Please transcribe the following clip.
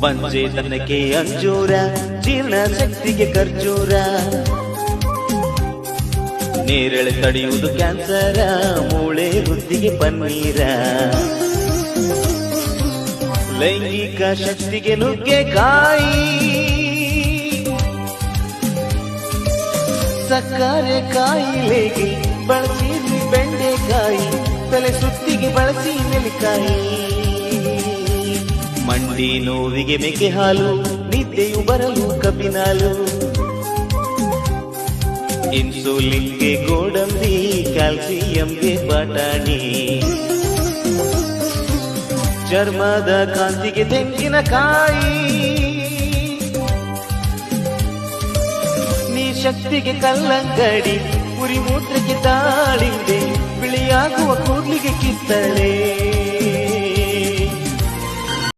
ಬಂಜೆತನಕ್ಕೆ ಅಂಜೂರ, ಜೀರ್ಣ ಶಕ್ತಿಗೆ ಖರ್ಜೂರ, ನೇರಳೆ ತಡೆಯುವುದು ಕ್ಯಾನ್ಸರ, ಮೂಳೆ ವೃದ್ಧಿಗೆ ಪನ್ನೀರ, ಲೈಂಗಿಕ ಶಕ್ತಿಗೆ ನುಗ್ಗೆಕಾಯಿ, ಸಕ್ಕರೆ ಕಾಯಿಲೆಗೆ ಬಳಸಿ ಬೆಂಡೆಕಾಯಿ, ತಲೆ ಸುತ್ತಿಗೆ ಬಳಸಿ ನೆಲ್ಲಿಕಾಯಿ, ಮಂಡಿ ನೋವಿಗೆ ಮೇಕೆ ಹಾಲು, ನಿದ್ದೆಯು ಬರಲು ಕಬ್ಬಿನಾಲು, ಇನ್ಸುಲಿನ್ಗೆ ಗೋಡಂಬಿ, ಕ್ಯಾಲ್ಸಿಯಂಗೆ ಬಟಾಣಿ, ಚರ್ಮದ ಕಾಂತಿಗೆ ತೆಂಗಿನಕಾಯಿ, ನೀ ಶಕ್ತಿಗೆ ಕಲ್ಲಂಗಡಿ, ಉರಿ ಮೂತ್ರಕ್ಕೆ ದಾಳಿಂಬೆ, ಬಿಳಿಯಾಗುವ ಕೂದಲಿಗೆ ಕಿತ್ತಳೆ.